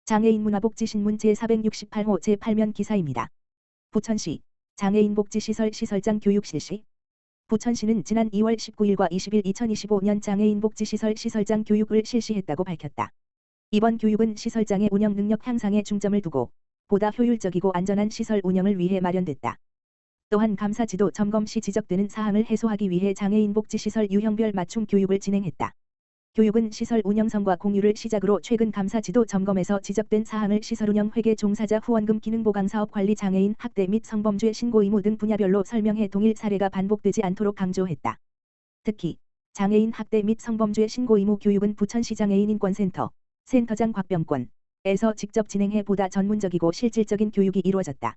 장애인 문화복지신문 제468호 제8면 기사입니다. 부천시 장애인복지시설 시설장 교육 실시. 부천시는 지난 2월 19일과 20일 2025년 장애인복지시설 시설장 교육을 실시했다고 밝혔다. 이번 교육은 시설장의 운영 능력 향상에 중점을 두고 보다 효율적이고 안전한 시설 운영을 위해 마련됐다. 또한 감사지도 점검 시 지적되는 사항을 해소하기 위해 장애인복지시설 유형별 맞춤 교육을 진행했다. 교육은 시설 운영성과 공유를 시작으로 최근 감사지도 점검에서 지적된 사항을 시설운영 회계 종사자 후원금 기능보강사업 관리 장애인 학대 및 성범죄 신고 의무 등 분야별로 설명해 동일 사례가 반복되지 않도록 강조했다. 특히 장애인 학대 및 성범죄 신고 의무 교육은 부천시 장애인인권센터, 센터장 곽병권에서 직접 진행해 보다 전문적이고 실질적인 교육이 이루어졌다.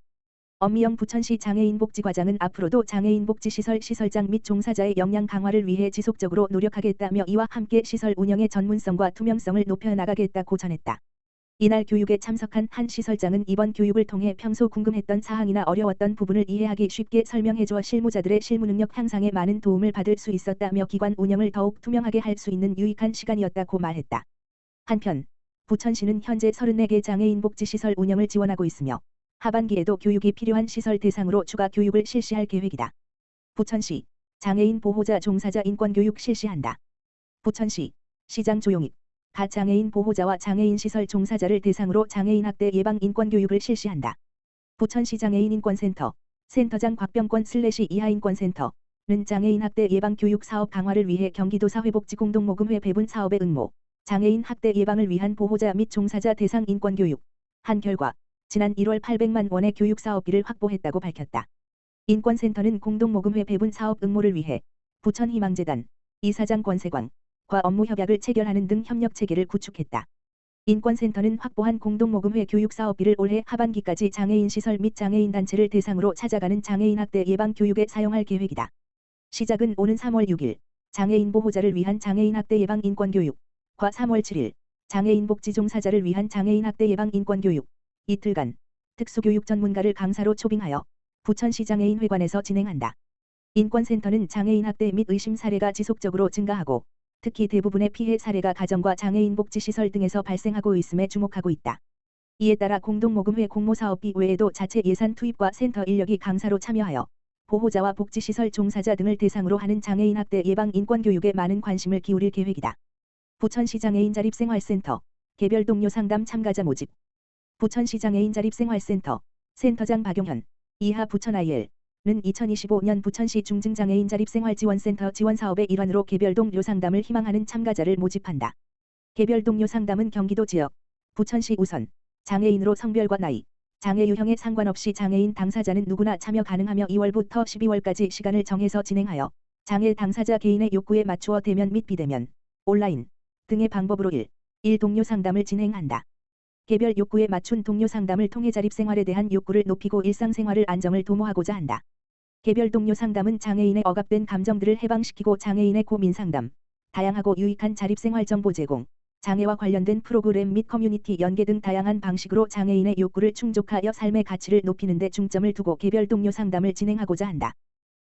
엄미영 부천시 장애인복지과장은 앞으로도 장애인복지시설 시설장 및 종사자의 역량 강화를 위해 지속적으로 노력하겠다며 이와 함께 시설 운영의 전문성과 투명성을 높여나가겠다고 전했다. 이날 교육에 참석한 한 시설장은 이번 교육을 통해 평소 궁금했던 사항이나 어려웠던 부분을 이해하기 쉽게 설명해줘 실무자들의 실무 능력 향상에 많은 도움을 받을 수 있었다며 기관 운영을 더욱 투명하게 할 수 있는 유익한 시간이었다고 말했다. 한편 부천시는 현재 34개 장애인복지시설 운영을 지원하고 있으며 하반기에도 교육이 필요한 시설 대상으로 추가 교육을 실시할 계획이다. 부천시 장애인 보호자 종사자 인권교육 실시한다. 부천시 시장 조용익 가장애인 보호자와 장애인 시설 종사자를 대상으로 장애인 학대 예방 인권교육을 실시한다. 부천시 장애인인권센터 센터장 곽병권 이하인권센터는 장애인 학대 예방 교육 사업 강화를 위해 경기도 사회복지 공동모금회 배분 사업의 응모, 장애인 학대 예방을 위한 보호자 및 종사자 대상 인권교육 한 결과 지난 1월 800만 원의 교육 사업비를 확보했다고 밝혔다. 인권센터는 공동모금회 배분 사업 응모를 위해 부천희망재단, 이사장 권세광과 업무 협약을 체결하는 등 협력 체계를 구축했다. 인권센터는 확보한 공동모금회 교육 사업비를 올해 하반기까지 장애인 시설 및 장애인 단체를 대상으로 찾아가는 장애인 학대 예방 교육에 사용할 계획이다. 시작은 오는 3월 6일 장애인 보호자를 위한 장애인 학대 예방 인권교육과 3월 7일 장애인 복지 종사자를 위한 장애인 학대 예방 인권교육 이틀간 특수교육 전문가를 강사로 초빙하여 부천시 장애인회관에서 진행한다. 인권센터는 장애인 학대 및 의심 사례가 지속적으로 증가하고 특히 대부분의 피해 사례가 가정과 장애인 복지시설 등에서 발생하고 있음에 주목하고 있다. 이에 따라 공동모금회 공모사업비 외에도 자체 예산 투입과 센터 인력이 강사로 참여하여 보호자와 복지시설 종사자 등을 대상으로 하는 장애인 학대 예방 인권교육에 많은 관심을 기울일 계획이다. 부천시 장애인 자립생활센터 개별 동료 상담 참가자 모집. 부천시 장애인 자립생활센터 센터장 박용현 이하 부천 IL은 2025년 부천시 중증장애인 자립생활지원센터 지원사업의 일환으로 개별 동료 상담을 희망하는 참가자를 모집한다. 개별 동료 상담은 경기도 지역, 부천시 우선, 장애인으로 성별과 나이, 장애 유형에 상관없이 장애인 당사자는 누구나 참여 가능하며 2월부터 12월까지 시간을 정해서 진행하여 장애 당사자 개인의 욕구에 맞추어 대면 및 비대면, 온라인 등의 방법으로 1 동료 상담을 진행한다. 개별 욕구에 맞춘 동료 상담을 통해 자립생활에 대한 욕구를 높이고 일상생활을 안정을 도모하고자 한다. 개별 동료 상담은 장애인의 억압된 감정들을 해방시키고 장애인의 고민 상담, 다양하고 유익한 자립생활 정보 제공, 장애와 관련된 프로그램 및 커뮤니티 연계 등 다양한 방식으로 장애인의 욕구를 충족하여 삶의 가치를 높이는 데 중점을 두고 개별 동료 상담을 진행하고자 한다.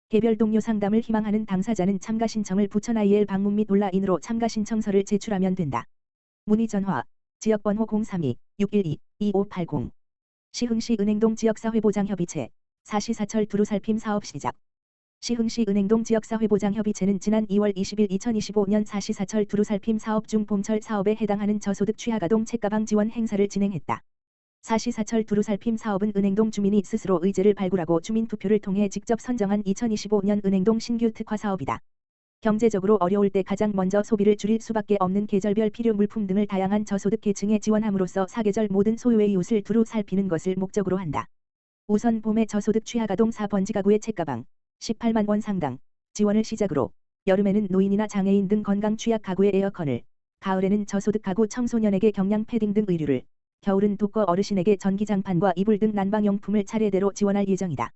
개별 동료 상담을 희망하는 당사자는 참가 신청을 부천 IL 방문 및 온라인으로 참가 신청서를 제출하면 된다. 문의 전화 지역번호 032-612-2580 시흥시 은행동 지역사회보장협의체 사시사철 두루살핌 사업 시작. 시흥시 은행동 지역사회보장협의체는 지난 2월 20일 2025년 사시사철 두루살핌 사업 중 봄철 사업에 해당하는 저소득 취약아동 책가방 지원 행사를 진행했다. 사시사철 두루살핌 사업은 은행동 주민이 스스로 의제를 발굴하고 주민투표를 통해 직접 선정한 2025년 은행동 신규 특화 사업이다. 경제적으로 어려울 때 가장 먼저 소비를 줄일 수밖에 없는 계절별 필요 물품 등을 다양한 저소득 계층에 지원함으로써 사계절 모든 소요의 이웃을 두루 살피는 것을 목적으로 한다. 우선 봄에 저소득 취약아동 4번지 가구의 책가방 18만 원 상당 지원을 시작으로 여름에는 노인이나 장애인 등 건강 취약 가구의 에어컨을, 가을에는 저소득 가구 청소년에게 경량 패딩 등 의류를, 겨울은 독거 어르신에게 전기장판과 이불 등 난방용품을 차례대로 지원할 예정이다.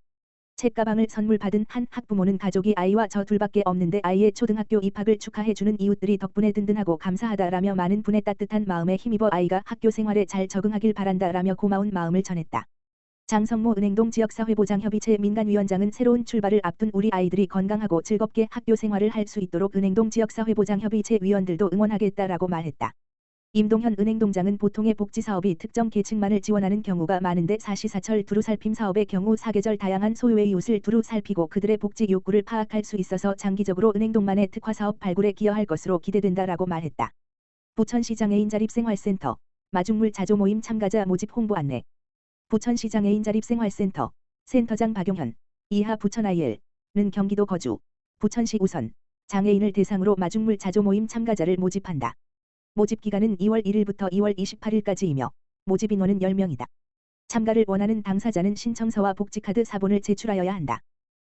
책가방을 선물 받은 한 학부모는 가족이 아이와 저 둘밖에 없는데 아이의 초등학교 입학을 축하해주는 이웃들이 덕분에 든든하고 감사하다라며 많은 분의 따뜻한 마음에 힘입어 아이가 학교 생활에 잘 적응하길 바란다라며 고마운 마음을 전했다. 장성모 은행동 지역사회보장협의체 민간위원장은 새로운 출발을 앞둔 우리 아이들이 건강하고 즐겁게 학교 생활을 할 수 있도록 은행동 지역사회보장협의체 위원들도 응원하겠다라고 말했다. 임동현 은행동장은 보통의 복지사업이 특정 계층만을 지원하는 경우가 많은데 사시사철 두루 살핌 사업의 경우 사계절 다양한 소유의 이웃을 두루 살피고 그들의 복지 욕구를 파악할 수 있어서 장기적으로 은행동만의 특화사업 발굴에 기여할 것으로 기대된다라고 말했다. 부천시 장애인 자립생활센터 마중물 자조 모임 참가자 모집 홍보 안내. 부천시 장애인 자립생활센터 센터장 박용현 이하 부천 IL는 경기도 거주 부천시 우선 장애인을 대상으로 마중물 자조 모임 참가자를 모집한다. 모집 기간은 2월 1일부터 2월 28일까지이며 모집 인원은 10명이다. 참가를 원하는 당사자는 신청서와 복지카드 사본을 제출하여야 한다.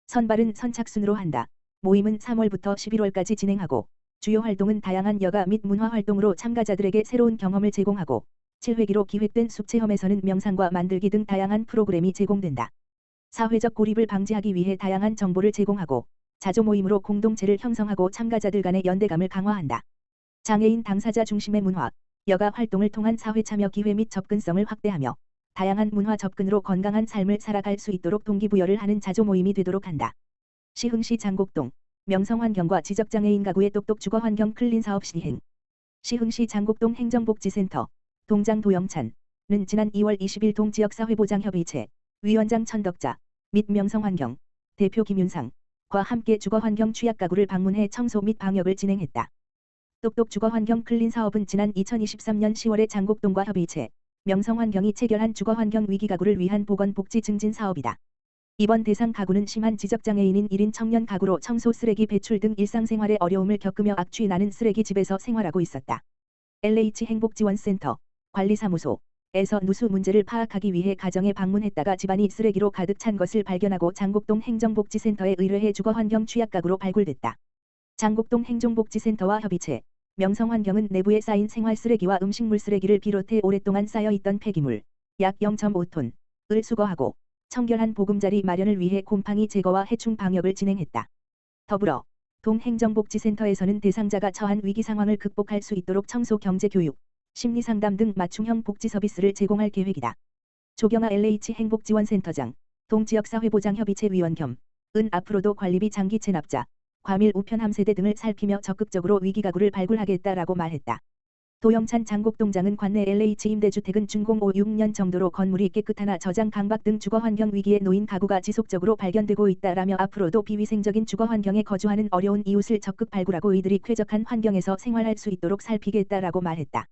선발은 선착순으로 한다. 모임은 3월부터 11월까지 진행하고 주요 활동은 다양한 여가 및 문화 활동으로 참가자들에게 새로운 경험을 제공하고 7회기로 기획된 숲체험에서는 명상과 만들기 등 다양한 프로그램이 제공된다. 사회적 고립을 방지하기 위해 다양한 정보를 제공하고 자조 모임으로 공동체를 형성하고 참가자들 간의 연대감을 강화한다. 장애인 당사자 중심의 문화, 여가 활동을 통한 사회 참여 기회 및 접근성을 확대하며 다양한 문화 접근으로 건강한 삶을 살아갈 수 있도록 동기부여를 하는 자조 모임이 되도록 한다. 시흥시 장곡동 명성환경과 지적장애인 가구의 똑똑 주거환경 클린 사업 시행. 시흥시 장곡동 행정복지센터 동장 도영찬은 지난 2월 20일 동지역사회보장협의체 위원장 천덕자 및 명성환경 대표 김윤상과 함께 주거환경 취약가구를 방문해 청소 및 방역을 진행했다. 똑똑 주거환경 클린 사업은 지난 2023년 10월에 장곡동과 협의체 명성환경이 체결한 주거환경 위기가구를 위한 보건복지 증진 사업이다. 이번 대상 가구는 심한 지적장애인인 1인 청년 가구로 청소 쓰레기 배출 등 일상생활에 어려움을 겪으며 악취 나는 쓰레기집에서 생활하고 있었다. LH 행복지원센터 관리사무소에서 누수 문제를 파악하기 위해 가정에 방문했다가 집안이 쓰레기로 가득 찬 것을 발견하고 장곡동 행정복지센터에 의뢰해 주거환경 취약가구로 발굴됐다. 장곡동 행정복지센터와 협의체 명성환경은 내부에 쌓인 생활 쓰레기와 음식물 쓰레기를 비롯해 오랫동안 쌓여있던 폐기물 약 0.5톤을 수거하고 청결한 보금자리 마련을 위해 곰팡이 제거와 해충 방역을 진행했다. 더불어 동행정복지센터에서는 대상자가 처한 위기 상황을 극복할 수 있도록 청소 경제 교육, 심리상담 등 맞춤형 복지 서비스를 제공할 계획이다. 조경아 LH 행복지원센터장, 동지역사회보장협의체 위원 겸 은 앞으로도 관리비 장기 체납자, 과밀 우편 함세대 등을 살피며 적극적으로 위기가구를 발굴하겠다라고 말했다. 도영찬 장곡동장은 관내 LH 임대주택은 준공 5-6년 정도로 건물이 깨끗하나 저장 강박 등 주거환경 위기에 놓인 가구가 지속적으로 발견되고 있다라며 앞으로도 비위생적인 주거환경에 거주하는 어려운 이웃을 적극 발굴하고 이들이 쾌적한 환경에서 생활할 수 있도록 살피겠다라고 말했다.